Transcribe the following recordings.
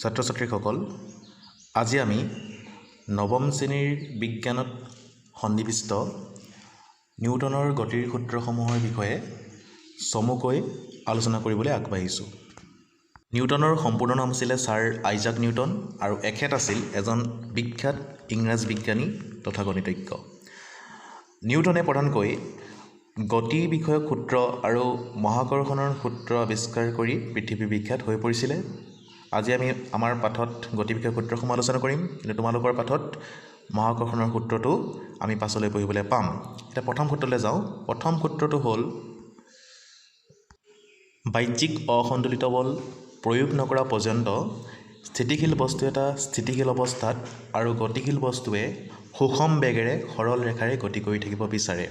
ছাত্ৰ ছাত্ৰীসকল, আজি আমি নৱম শ্ৰেণীৰ বিজ্ঞানত সন্নিৱিষ্ট নিউটনৰ গতিৰ সূত্ৰসমূহৰ বিষয়ে চমুকৈ আলোচনা কৰিবলৈ আগবাঢ়িছোঁ। নিউটনৰ সম্পূৰ্ণ নাম আছিলে ছাৰ আইজাক নিউটন আৰু এখেত আছিল এজন বিখ্যাত ইংৰাজ বিজ্ঞানী তথা গণিতজ্ঞ। নিউটনে প্ৰধানকৈ গতি বিষয়ক সূত্ৰ আৰু মহাকৰ্ষণৰ সূত্ৰ আৱিষ্কাৰ কৰি পৃথিৱী বিখ্যাত হৈ পৰিছিলে। আজি আমি আমাৰ পাঠত গতি বিষয়ক সূত্ৰসমূহ আলোচনা কৰিম, কিন্তু তোমালোকৰ পাঠত মহাকৰ্ষণৰ সূত্ৰটো আমি পাছলৈ পঢ়িবলৈ পাম। এতিয়া প্ৰথম সূত্ৰলৈ যাওঁ। প্ৰথম সূত্ৰটো হ'ল বাহ্যিক অসন্তুলিত বল প্ৰয়োগ নকৰা পৰ্যন্ত স্থিতিশীল বস্তু এটা স্থিতিশীল অৱস্থাত আৰু গতিশীল বস্তুৱে সুষম বেগেৰে সৰল ৰেখাৰে গতি কৰি থাকিব বিচাৰে।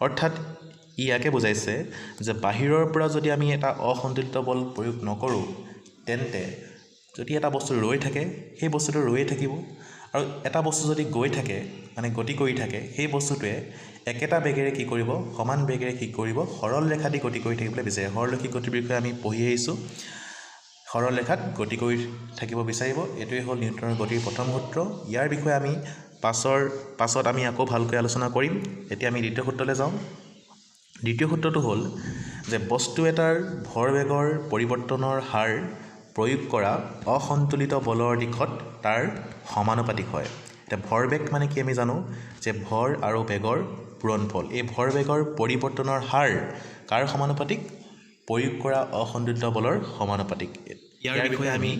অৰ্থাৎ ইয়াকে বুজাইছে যে বাহিৰৰ পৰা যদি আমি এটা অসন্তুলিত বল প্ৰয়োগ নকৰোঁ, তেন্তে যদি এটা বস্তু ৰৈ থাকে সেই বস্তুটো ৰৈয়ে থাকিব, আৰু এটা বস্তু যদি গৈ থাকে মানে গতি কৰি থাকে, সেই বস্তুটোৱে একেটা বেগেৰে কি কৰিব, সমান বেগেৰে কি কৰিব, সৰল ৰেখা দি গতি কৰি থাকিবলৈ বিচাৰে। সৰলৰৈখিক গতিৰ বিষয়ে আমি পঢ়ি আহিছোঁ। সৰল ৰেখাত গতি কৰি থাকিব বিচাৰিব। এইটোৱে হ'ল নিউটনৰ গতিৰ প্ৰথম সূত্ৰ। ইয়াৰ বিষয়ে আমি পাছত আমি আকৌ ভালকৈ আলোচনা কৰিম। এতিয়া আমি দ্বিতীয় সূত্ৰলৈ যাওঁ। দ্বিতীয় সূত্ৰটো হ'ল যে বস্তু এটাৰ ভৰবেগৰ পৰিৱৰ্তনৰ হাৰ প্ৰয়োগ কৰা অসন্তুলিত বলৰ দিশত তাৰ সমানুপাতিক হয়। এতিয়া ভৰবেগ মানে কি আমি জানো যে ভৰ আৰু বেগৰ পূৰণফল। এই ভৰবেগৰ পৰিৱৰ্তনৰ হাৰ কাৰ সমানুপাতিক? প্ৰয়োগ কৰা অসন্তুলিত বলৰ সমানুপাতিক। ইয়াৰ বিষয়ে আমি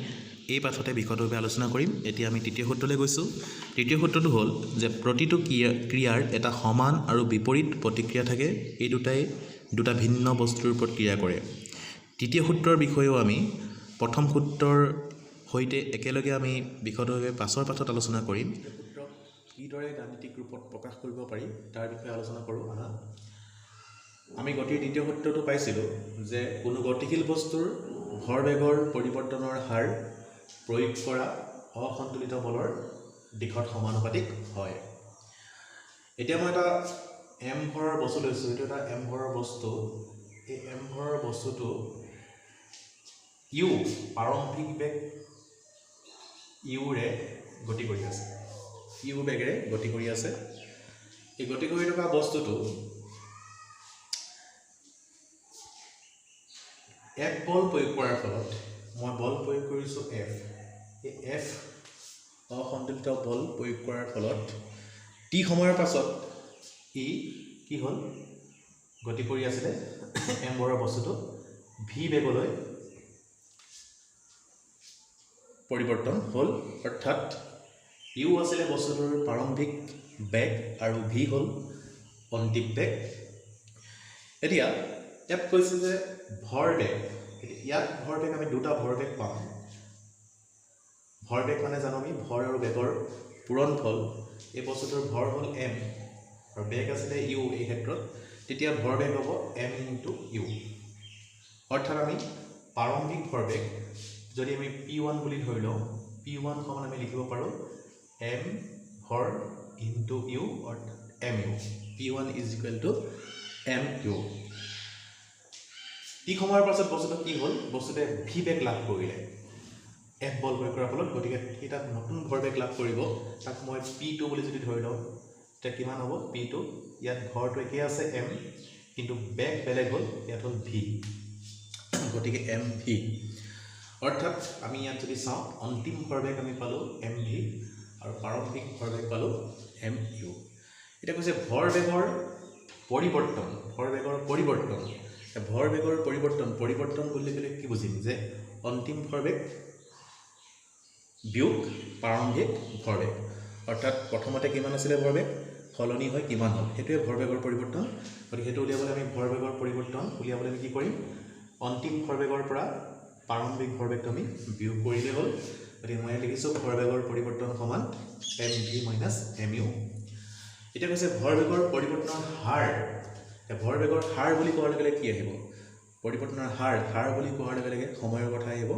এই পাঠতে বিশদভাৱে আলোচনা কৰিম। এতিয়া আমি তৃতীয় সূত্ৰলৈ গৈছোঁ। তৃতীয় সূত্ৰটো হ'ল যে প্ৰতিটো ক্ৰিয়াৰ এটা সমান আৰু বিপৰীত প্ৰতিক্ৰিয়া থাকে। এই দুটা ভিন্ন বস্তুৰ ওপৰত ক্ৰিয়া কৰে। তৃতীয় সূত্ৰৰ বিষয়েও আমি প্ৰথম সূত্ৰৰ সৈতে একেলগে আমি বিশদভাৱে পাছৰ পাঠত আলোচনা কৰিম। সূত্ৰক কিদৰে গাণিতিক ৰূপত প্ৰকাশ কৰিব পাৰি তাৰ বিষয়ে আলোচনা কৰোঁ। আমি গতিৰ দ্বিতীয় সূত্ৰটো পাইছিলোঁ যে কোনো গতিশীল বস্তুৰ ভৰবেগৰ পৰিৱৰ্তনৰ হাৰ প্ৰয়োগ কৰা অসন্তুলিত বলৰ দিশত সমানুপাতিক হয়। এতিয়া মই এটা এম ভৰৰ বস্তু লৈছোঁ। এইটো এটা এম ভৰৰ বস্তু। এই এম ভৰৰ বস্তুটো ইউ প্ৰাৰম্ভিক বেগ ইউৰে গতি কৰি আছে। ইউ বেগেৰে গতি কৰি আছে। এই গতি কৰি থকা বস্তুটো এফ বল প্ৰয়োগ কৰাৰ ফলত, মই বল প্ৰয়োগ কৰিছোঁ এফ, এই এফ অসন্তুলিত বল প্ৰয়োগ কৰাৰ ফলত টি সময়ৰ পাছত ই কি হ'ল, গতি কৰি আছিলে এম ভৰৰ বস্তুটো ভি বেগলৈ পৰিৱৰ্তন হ'ল। অৰ্থাৎ ইউ আছিলে বস্তুটোৰ প্ৰাৰম্ভিক বেগ আৰু ভি হ'ল অন্তিম বেগ। এতিয়া ইয়াত কৈছে যে ভৰবেগ, ইয়াত ভৰবেগ আমি দুটা ভৰবেগ পাম। ভৰবেগ মানে জানো আমি ভৰ আৰু বেগৰ পূৰণফল। এই বস্তুটোৰ ভৰ হ'ল এম আৰু বেগ আছিলে ইউ। এই ক্ষেত্ৰত তেতিয়া ভৰবেগ হ'ব এম ইনটু ইউ। অৰ্থাৎ আমি প্ৰাৰম্ভিক ভৰবেগ যদি আমি P1 বুলি ধৰি লওঁ, P1 সমান আমি লিখিব পাৰোঁ এম ভৰ ইনটু ইউ অৰ্থাৎ M U. P1 is equal to M U. T সময়ৰ পাছত বস্তুটো কি হ'ল, বস্তুটোৱে ভি বেগ লাভ কৰিলে এফ বল প্ৰয়োগ কৰাৰ ফলত। গতিকে সি তাত নতুন ভৰবেগ লাভ কৰিব। তাক মই P2 বুলি যদি ধৰি লওঁ, তেতিয়া কিমান হ'ব P2? ইয়াত ভৰটো একেই আছে এম, কিন্তু বেগ বেলেগ হ'ল, ইয়াত হ'ল ভি। গতিকে এম ভি। অৰ্থাৎ আমি ইয়াত যদি চাওঁ, অন্তিম ভৰবেগ আমি পালোঁ এম ভি আৰু প্ৰাৰম্ভিক ভৰবেগ পালোঁ এম ইউ। এতিয়া কৈছে ভৰবেগৰ পৰিৱৰ্তন। ভৰবেগৰ পৰিৱৰ্তন বুলি ক'লে কি বুজিম, যে অন্তিম ভৰবেগ বিয়োগ প্ৰাৰম্ভিক ভৰবেগ। অৰ্থাৎ প্ৰথমতে কিমান আছিলে ভৰবেগ, সলনি হৈ কিমান হ'ল, সেইটোৱে ভৰবেগৰ পৰিৱৰ্তন। গতিকে সেইটো উলিয়াবলৈ আমি ভৰবেগৰ পৰিৱৰ্তন উলিয়াবলৈ আমি কি কৰিম, অন্তিম ভৰবেগৰ পৰা প্ৰাৰম্ভিক ভৰবেগটো আমি বিয়োগ কৰিলে হ'ল। গতিকে মই লিখিছোঁ ভৰবেগৰ পৰিৱৰ্তন সমান M V minus M U. এতিয়া কৈছে ভৰবেগৰ পৰিৱৰ্তনৰ হাৰ। ভৰবেগৰ হাৰ বুলি কোৱাৰ লগে লগে কি আহিব, পৰিৱৰ্তনৰ হাৰ বুলি কোৱাৰ লগে লগে সময়ৰ কথা আহিব।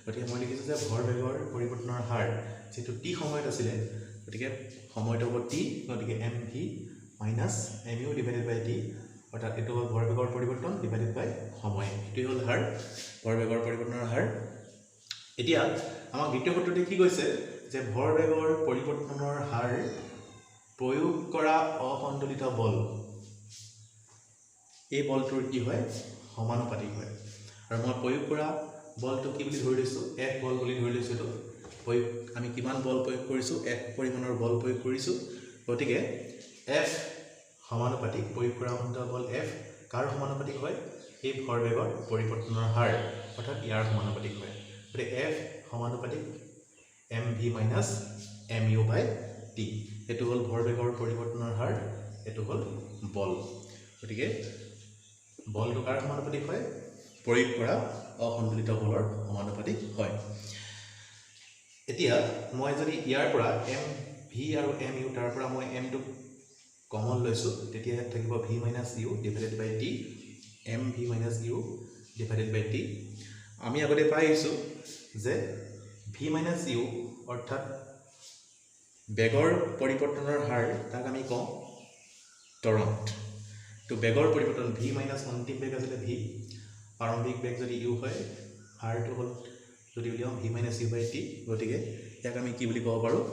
গতিকে মই লিখিছোঁ যে ভৰবেগৰ পৰিৱৰ্তনৰ হাৰ যিটো টি সময়ত আছিলে, গতিকে সময়টো হ'ব টি। গতিকে M V minus M U divided by T. অৰ্থাৎ এইটো হ'ল ভৰবেগৰ পৰিৱৰ্তন ডিভাইডেড বাই সময়। এইটোৱে হ'ল হাৰ, ভৰবেগৰ পৰিৱৰ্তনৰ হাৰ। এতিয়া আমাক দ্বিতীয় সূত্ৰটোৱে কি কৈছে যে ভৰবেগৰ পৰিৱৰ্তনৰ হাৰ প্ৰয়োগ কৰা অসন্তুলিত বল এই বলটোৰ কি হয় সমানুপাতিক হয় আৰু মই প্ৰয়োগ কৰা বলটো কি বুলি ধৰি লৈছোঁ এক বল বুলি ধৰি লৈছোঁ এইটো প্ৰয়োগ আমি কিমান বল প্ৰয়োগ কৰিছোঁ এক পৰিমাণৰ বল প্ৰয়োগ কৰিছোঁ গতিকে এফ সমানুপাতিক প্ৰয়োগ কৰা অসন্তুলিত বল এফ কাৰ সমানুপাতিক হয় এই ভৰবেগৰ পৰিৱৰ্তনৰ হাৰ অৰ্থাৎ ইয়াৰ সমানুপাতিক হয় গতিকে এফ সমানুপাতিক M V minus M U by T এইটো হ'ল ভৰবেগৰ পৰিৱৰ্তনৰ হাৰ এইটো হ'ল বল গতিকে বলটো কাৰ সমানুপাতিক হয় প্ৰয়োগ কৰা অসন্তুলিত বলৰ সমানুপাতিক হয় এতিয়া মই যদি ইয়াৰ পৰা এম ভি আৰু এম ইউ তাৰ পৰা মই এমটো কমন লৈছোঁ তেতিয়া থাকিব V minus U divided by T M V minus U divided by T আমি আগতে পাই আহিছোঁ যে ভি মাইনাছ ইউ অৰ্থাৎ বেগৰ পৰিৱৰ্তনৰ হাৰ তাক আমি কওঁ তৰংগ তো বেগৰ পৰিৱৰ্তন ভি মাইনাছ অন্তিম বেগ আছিলে ভি প্ৰাৰম্ভিক বেগ যদি ইউ হয় হাৰটো হ'ল যদি উলিয়াওঁ V minus U by T গতিকে ইয়াক আমি কি বুলি ক'ব পাৰোঁ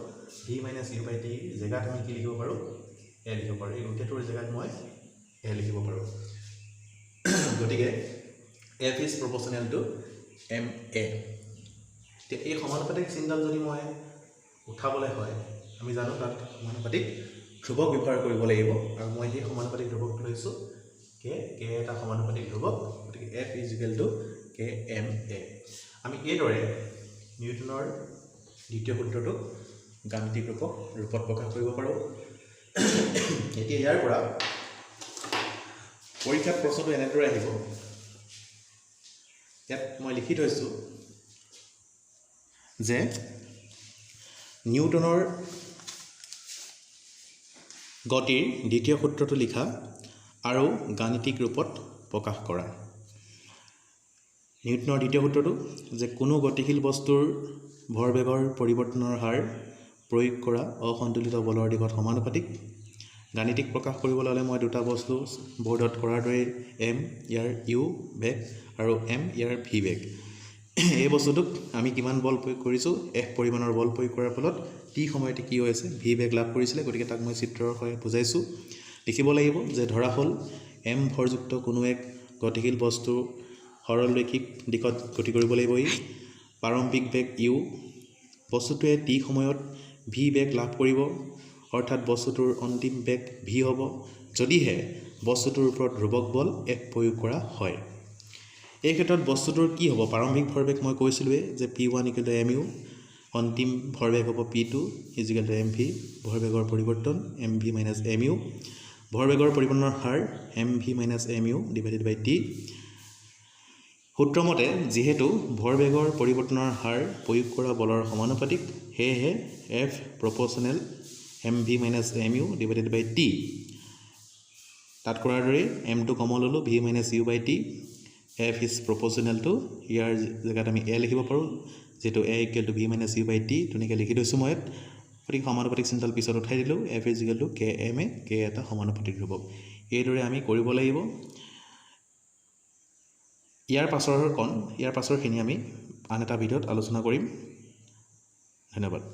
V minus U by T জেগাত আমি কি লিখিব পাৰোঁ এ লিখিব পাৰোঁ এই গোটেইটোৰ জেগাত মই এ লিখিব পাৰোঁ গতিকে F is প্ৰপ'ৰ্চনেল two M A এতিয়া এই সমানুপাতিক চিনডাল যদি মই উঠাবলৈ হয় আমি জানো তাত সমানুপাতিক ধ্ৰুৱক ব্যৱহাৰ কৰিব লাগিব আৰু মই সেই সমানুপাতিক ধ্ৰুৱকটো লৈছোঁ কে এটা সমানুপাতিক ধ্ৰুৱক গতিকে F is equal to K M A আমি এইদৰে নিউটনৰ দ্বিতীয় সূত্ৰটোক গাণিতিক ৰূপত প্ৰকাশ কৰিব পাৰোঁ এতিয়া ইয়াৰ পৰা পৰীক্ষাত প্ৰশ্নটো এনেদৰে আহিব ইয়াত মই লিখি থৈছোঁ যে নিউটনৰ গতিৰ দ্বিতীয় সূত্ৰটো লিখা আৰু গাণিতিক ৰূপত প্ৰকাশ কৰা নিউটনৰ দ্বিতীয় সূত্ৰটো যে কোনো গতিশীল বস্তুৰ ভৰবেগৰ পৰিৱৰ্তনৰ হাৰ প্ৰয়োগ কৰা অসন্তুলিত বলৰ দিশত সমানুপাতিক গাণিতিক প্ৰকাশ কৰিবলৈ হ'লে মই দুটা বস্তু বৰ্ডত কৰাৰ দৰে এম ইয়াৰ ইউ বেগ আৰু এম ইয়াৰ ভি বেগ এই বস্তুটোক আমি কিমান বল প্ৰয়োগ কৰিছোঁ এক পৰিমাণৰ বল প্ৰয়োগ কৰাৰ ফলত টি সময়তে কি হৈছে ভি বেগ লাভ কৰিছিলে গতিকে তাক মই চিত্ৰৰ সহায়ত বুজাইছোঁ লিখিব লাগিব যে ধৰা হ'ল এম ভৰযুক্ত কোনো এক গতিশীল বস্তু সৰলৰৈখিক দিশত গতি কৰিব লাগিব ই প্ৰাৰম্ভিক বেগ ইউ বস্তুটোৱে টি সময়ত ভি বেগ লাভ কৰিব অৰ্থাৎ বস্তুটোৰ অন্তিম বেগ ভি হ'ব যদিহে বস্তুটোৰ ওপৰত ধ্ৰুৱক বল এক প্ৰয়োগ কৰা হয় এই ক্ষেত্ৰত বস্তুটোৰ কি হ'ব প্ৰাৰম্ভিক ভৰবেগ মই কৈছিলোঁৱে যে P one equal to M U অন্তিম ভৰবেগ হ'ব P two equal to M V ভৰবেগৰ পৰিৱৰ্তন M V minus M U ভৰবেগৰ পৰিৱৰ্তনৰ হাৰ M V minus M U divided by T সূত্ৰমতে যিহেতু ভৰবেগৰ পৰিৱৰ্তনৰ হাৰ প্ৰয়োগ কৰা বলৰ সমানুপাতিক সেয়েহে F proportional M V minus M U divided by T তাত কৰাৰ দৰে এমটো কমন ল'লোঁ V minus U by T F is প্ৰপ'ৰ্চনেল to ইয়াৰ জেগাত আমি এ লিখিব পাৰোঁ যিহেতু A equal to V minus U by T তেনেকৈ লিখি থৈছোঁ মই ইয়াত গতিকে সমানুপাতিক চিনডাল পিছত উঠাই দিলোঁ F is equal to K M A K এটা সমানুপাতিক ধ্ৰুৱক এইদৰে আমি কৰিব লাগিব ইয়াৰ পাছৰখিনি আমি আন এটা ভিডিঅ'ত আলোচনা কৰিম ধন্যবাদ